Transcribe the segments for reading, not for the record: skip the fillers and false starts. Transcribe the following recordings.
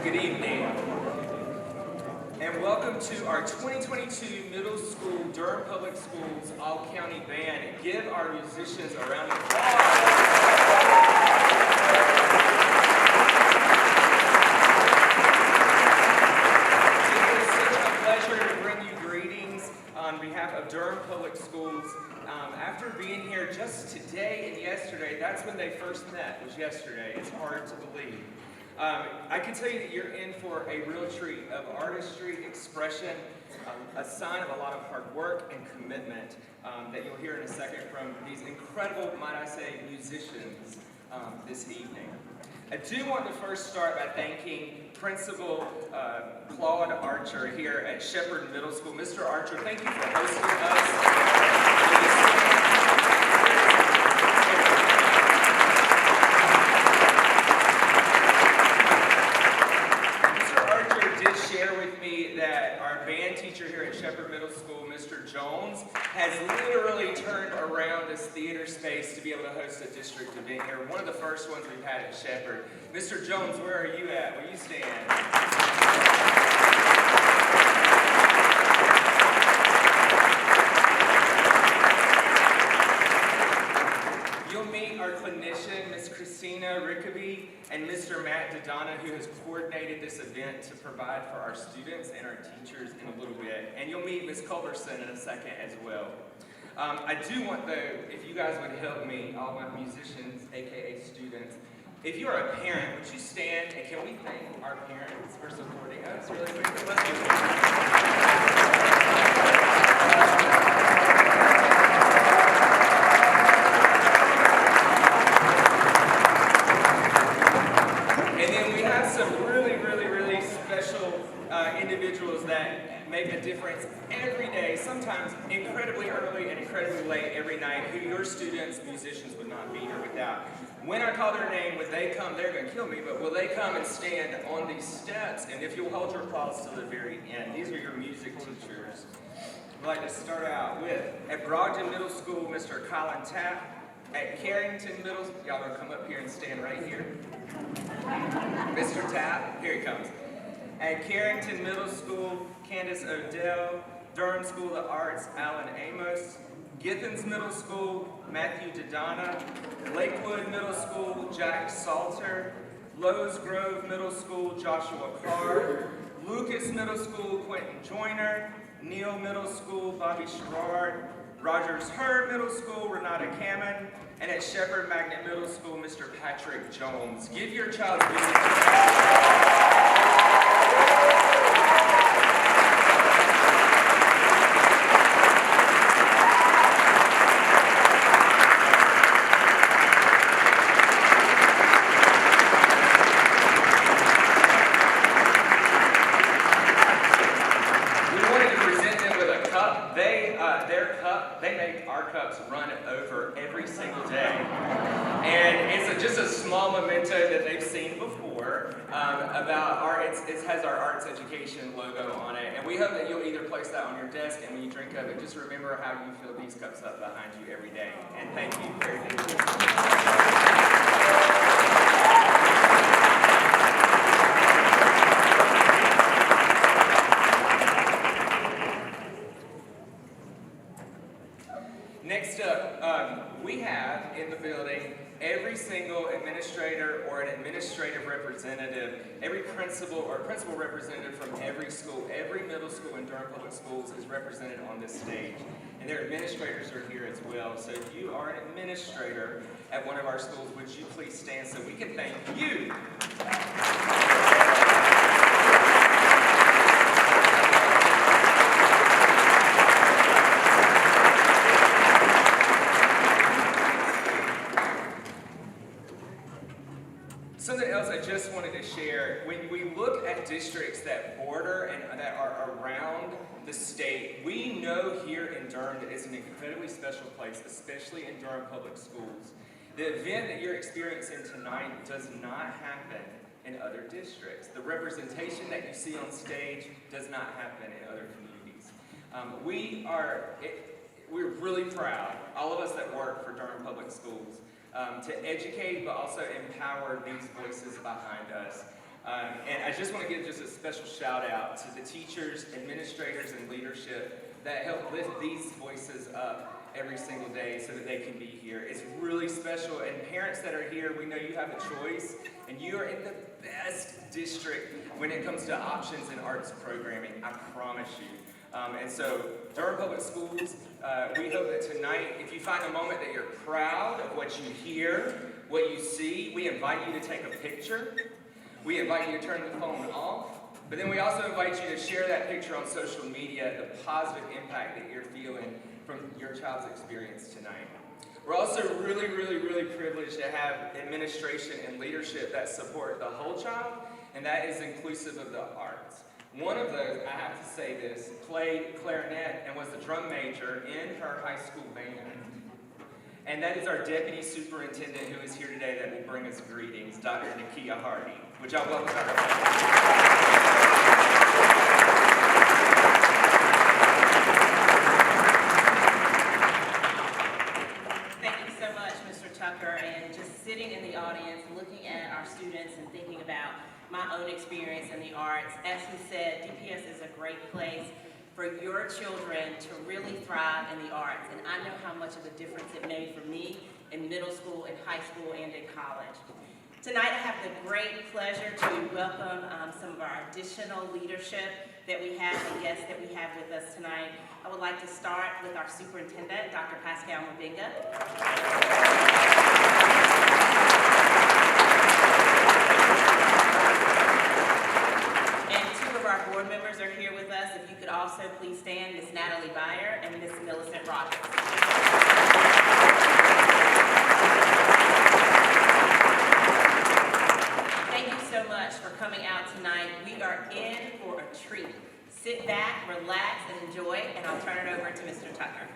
Good evening, and welcome to our 2022 Middle School Durham Public Schools All-County Band. Give our musicians a round of applause. It is such a pleasure to bring you greetings on behalf of Durham Public Schools. After being here just today and yesterday, that's when they first met, was yesterday. It's hard to believe. I can tell you that you're in for a real treat of artistry, expression, a sign of a lot of hard work and commitment that you'll hear in a second from these incredible, might I say, musicians this evening. I do want to first start by thanking Principal Claude Archer here at Shepherd Middle School. Mr. Archer, thank you for hosting us. That our band teacher here at Shepherd Middle School, Mr. Jones, has literally turned around this theater space to be able to host a district event here. One of the first ones we've had at Shepherd. Mr. Jones, where are you at? Will you stand? You'll meet our clinician, Ms. Cristian Rekeibe, and Mr. Matt Dodonna, who has coordinated this event to provide for our students and our teachers in a little bit. And you'll meet Ms. Culberson in a second as well. I do want, though, if you guys would help me, all my musicians, aka students, if you're a parent, would you stand and can we thank our parents for supporting us really quickly? Let's do it. Individuals that make a difference every day, sometimes incredibly early and incredibly late every night, who your students, musicians, would not be here without. When I call their name, would they come? They're going to kill me, but will they come and stand on these steps? And if you'll hold your applause to the very end, these are your music teachers. I'd like to start out with, at Brogden Middle School, Mr. Colin Tapp. At Carrington Middle School, y'all are going to come up here and stand right here. Mr. Tapp, here he comes. At Carrington Middle School, Candace Odell. Durham School of Arts, Alan Amos. Githens Middle School, Matthew Dodonna. Lakewood Middle School, Jack Salter. Lowe's Grove Middle School, Joshua Carr. Lucas Middle School, Quentin Joyner. Neal Middle School, Bobby Sherrard. Rogers Herb Middle School, Renata Cameron. And at Shepherd Magnet Middle School, Mr. Patrick Jones. Give your child's music. They make our cups run over every single day. And it's just a small memento that they've seen before about it has our arts education logo on it. And we hope that you'll either place that on your desk, and when you drink of it, just remember how you fill these cups up behind you every day. And thank you. Very thankful. Next up, we have in the building every single administrator or an administrative representative, every principal or principal representative from every school, every middle school in Durham Public Schools is represented on this stage. And their administrators are here as well. So if you are an administrator at one of our schools, would you please stand so we can thank you? Something else I just wanted to share, when we look at districts that border and that are around the state, we know here in Durham that it's an incredibly special place, especially in Durham Public Schools. The event that you're experiencing tonight does not happen in other districts. The representation that you see on stage does not happen in other communities. We're really proud, all of us that work for Durham Public Schools, to educate but also empower these voices behind us. And I just want to give just a special shout out to the teachers, administrators, and leadership that help lift these voices up every single day so that they can be here. It's really special, and parents that are here, we know you have a choice, and you are in the best district when it comes to options in arts programming, I promise you. And so, Durham Public Schools, we hope that tonight, if you find a moment that you're proud of what you hear, what you see, we invite you to take a picture. We invite you to turn the phone off. But then we also invite you to share that picture on social media, the positive impact that you're feeling from your child's experience tonight. We're also really, really, really privileged to have administration and leadership that support the whole child, and that is inclusive of the arts. One of those, I have to say this, played clarinet and was the drum major in her high school band. And that is our deputy superintendent who is here today that will bring us greetings, Dr. Nakia Hardy. Would y'all welcome her? And just sitting in the audience, looking at our students and thinking about my own experience in the arts. As he said, DPS is a great place for your children to really thrive in the arts. And I know how much of a difference it made for me in middle school, in high school, and in college. Tonight I have the great pleasure to welcome some of our additional leadership that we have and guests that we have with us tonight. I would like to start with our superintendent, Dr. Pascal Mabinga. And two of our board members are here with us. If you could also please stand, Ms. Natalie Beyer and Ms. Millicent Rogers. Thank you so much for coming out tonight. We are in for a treat. Sit back, relax, and enjoy, and I'll turn it over to Mr. Tucker.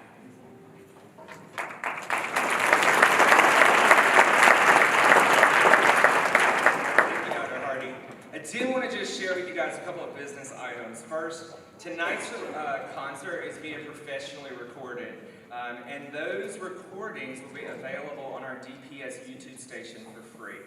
Thank you, Dr. Hardy. I do want to just share with you guys a couple of business items. First, tonight's concert is being professionally recorded, and those recordings will be available on our DPS YouTube station for free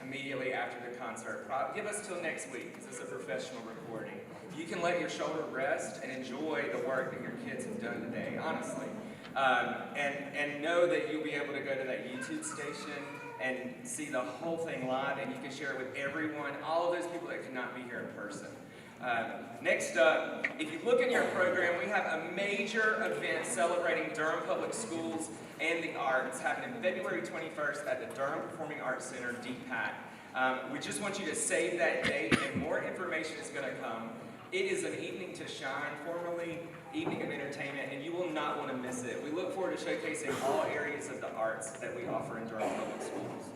immediately after the concert. Give us till next week, because it's a professional recording. You can let your shoulder rest and enjoy the work that your kids have done today, honestly. And know that you'll be able to go to that YouTube station and see the whole thing live, and you can share it with everyone, all of those people that could not be here in person. Next up, if you look in your program, we have a major event celebrating Durham Public Schools and the arts happening February 21st at the Durham Performing Arts Center, DPAC. We just want you to save that date, and more information is going to come. It is an evening to shine, formerly evening of entertainment, and you will not want to miss it. We look forward to showcasing all areas of the arts that we offer in Durham Public Schools.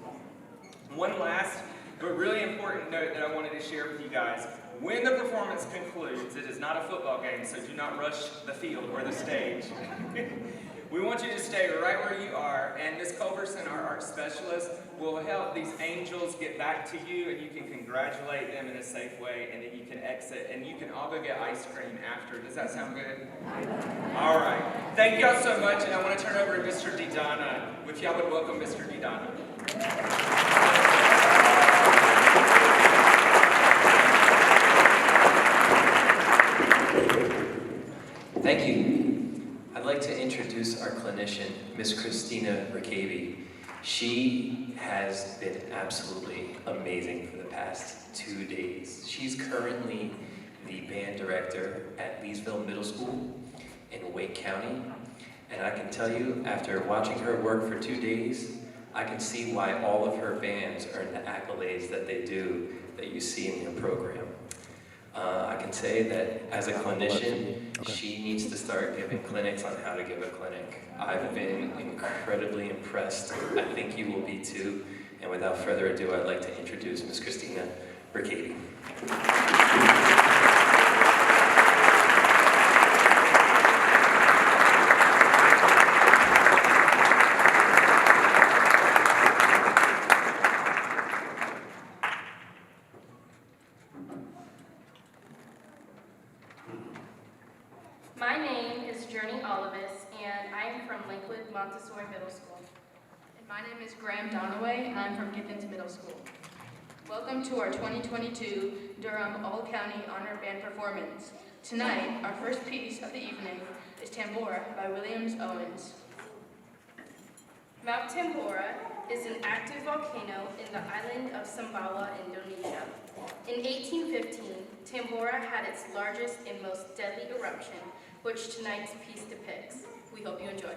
One last but really important note that I wanted to share with you guys. When the performance concludes, it is not a football game, so do not rush the field or the stage. We want you to stay right where you are, and Ms. Culberson, our art specialist, will help these angels get back to you, and you can congratulate them in a safe way, and then you can exit, and you can all go get ice cream after. Does that sound good? All right. Thank y'all so much, and I want to turn over to Mr. Didana. If y'all would welcome Mr. Didana. Thank you. I'd like to introduce our clinician, Ms. Cristian Rekeibe. She has been absolutely amazing for the past 2 days. She's currently the band director at Leesville Middle School in Wake County. And I can tell you, after watching her work for 2 days, I can see why all of her bands earn the accolades that they do that you see in your program. I can say that as a clinician, she needs to start giving clinics on how to give a clinic. I've been incredibly impressed. I think you will be too. And without further ado, I'd like to introduce Ms. Cristian Rekeibe. My name is Journey Olivis, and I am from Lakewood Montessori Middle School. And my name is Graham Donaway, and I'm from Gibbons Middle School. Welcome to our 2022 Durham All-County Honor Band performance. Tonight, our first piece of the evening is Tambora by Williams Owens. Mount Tambora is an active volcano in the island of Sumbawa, Indonesia. In 1815, Tambora had its largest and most deadly eruption, which tonight's piece depicts. We hope you enjoy.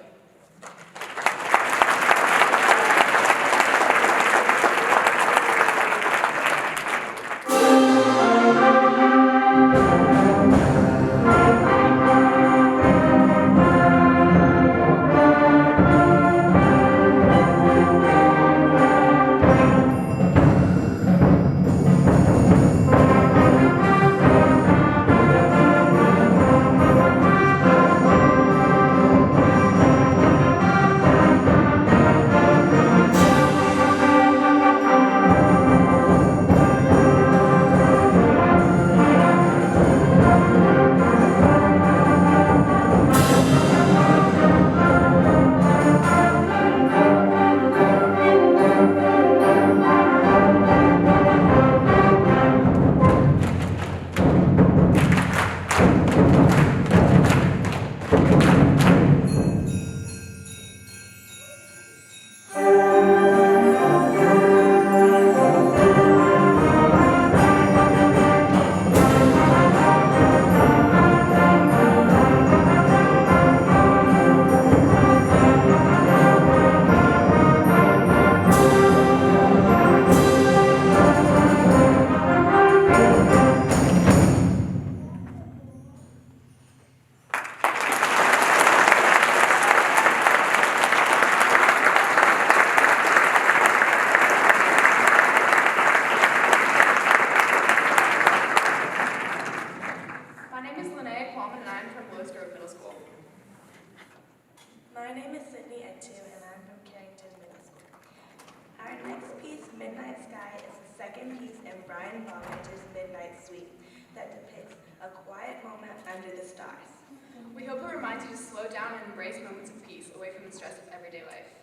We hope it reminds you to slow down and embrace moments of peace away from the stress of everyday life.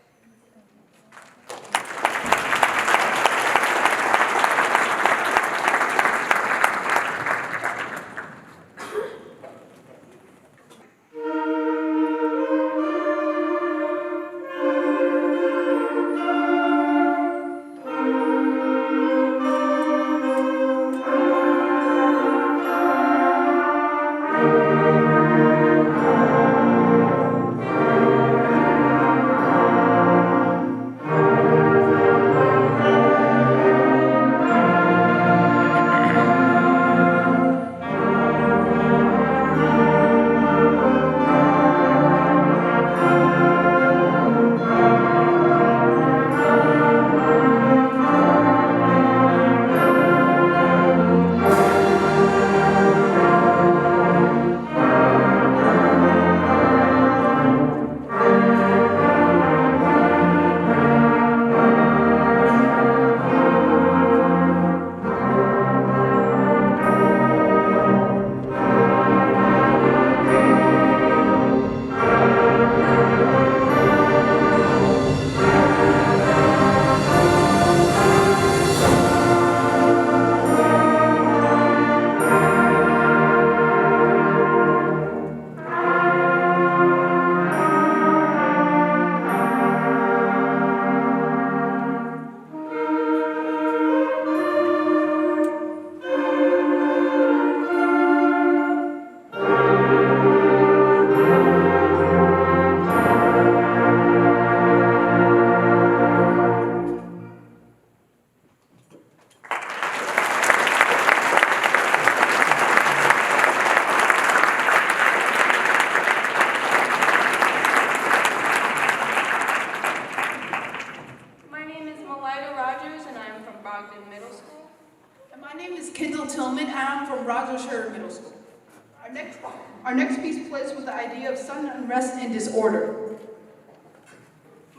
Our next piece plays with the idea of sudden unrest and disorder.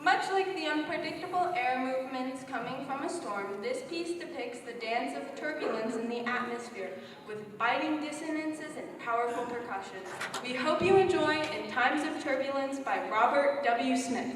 Much like the unpredictable air movements coming from a storm, this piece depicts the dance of turbulence in the atmosphere with biting dissonances and powerful percussion. We hope you enjoy In Times of Turbulence by Robert W. Smith.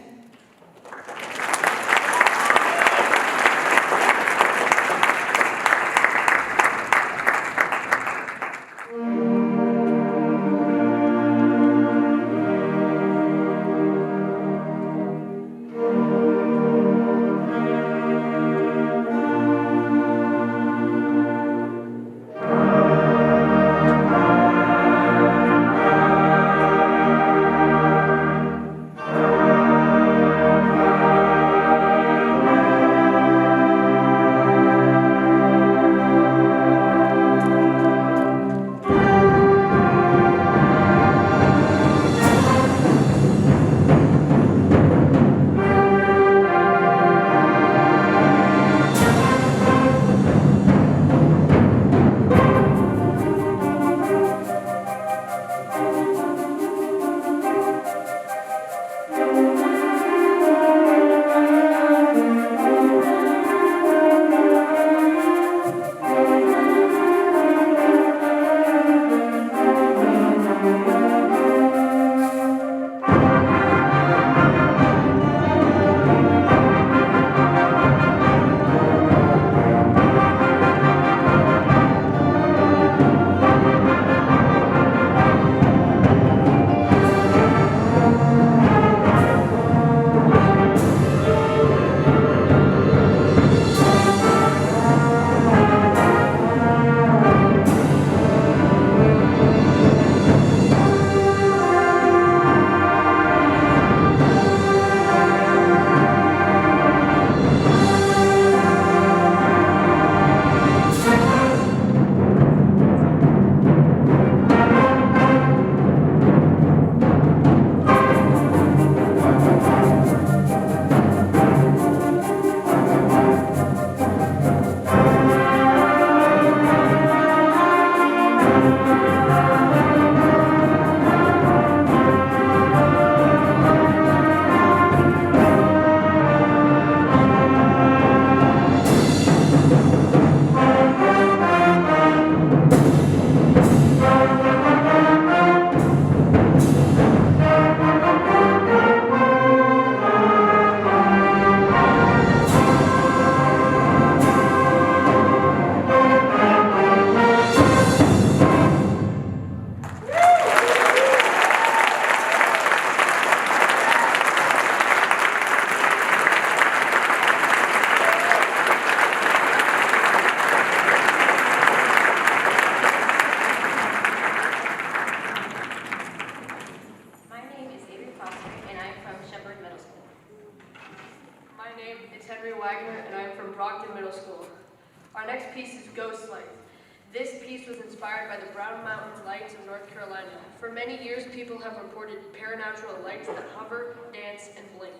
This piece was inspired by the Brown Mountain Lights of North Carolina. For many years, people have reported paranatural lights that hover, dance, and blink.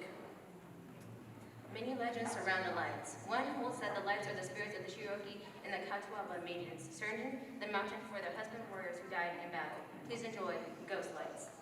Many legends surround the lights. One holds that the lights are the spirits of the Cherokee and the Catawba maidens, surging the mountain for their husband warriors who died in battle. Please enjoy Ghost Lights.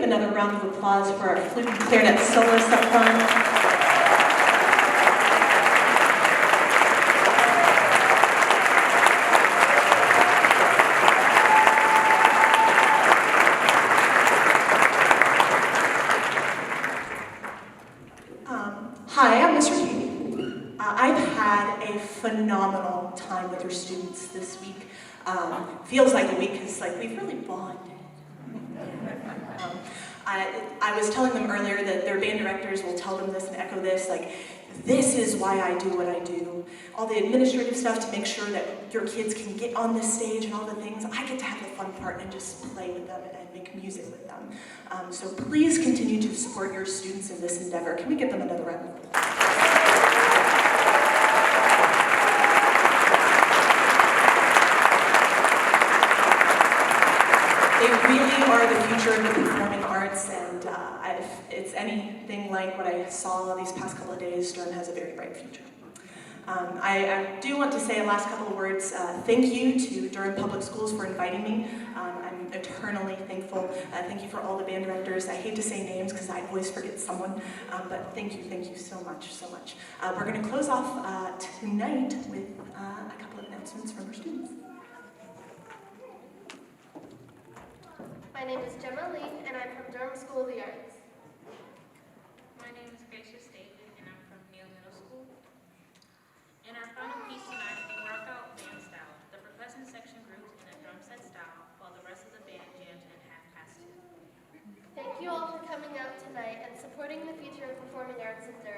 Another round of applause for our flute and clarinet soloists up front. Hi, I'm Ms. Rekeibe. I've had a phenomenal time with your students this week. Feels like a week because we've really bonded. I was telling them earlier that their band directors will tell them this and echo this, this is why I do what I do. All the administrative stuff to make sure that your kids can get on this stage and all the things. I get to have the fun part and just play with them and make music with them. So please continue to support your students in this endeavor. Can we give them another round of applause? They really are the future of the performing arts, and if it's anything like what I saw these past couple of days, Durham has a very bright future. I do want to say a last couple of words. Thank you to Durham Public Schools for inviting me. I'm eternally thankful. Thank you for all the band directors. I hate to say names because I always forget someone, but thank you so much, so much. We're going to close off tonight with a couple of announcements from our students. My name is Gemma Lee, and I'm from Durham School of the Arts. My name is Gracious David, and I'm from Neal Middle School. In our final piece tonight, we rock out band style. The percussion section groups in a drum set style, while the rest of the band jams in 2:30. Thank you all for coming out tonight and supporting the future of performing arts in Durham.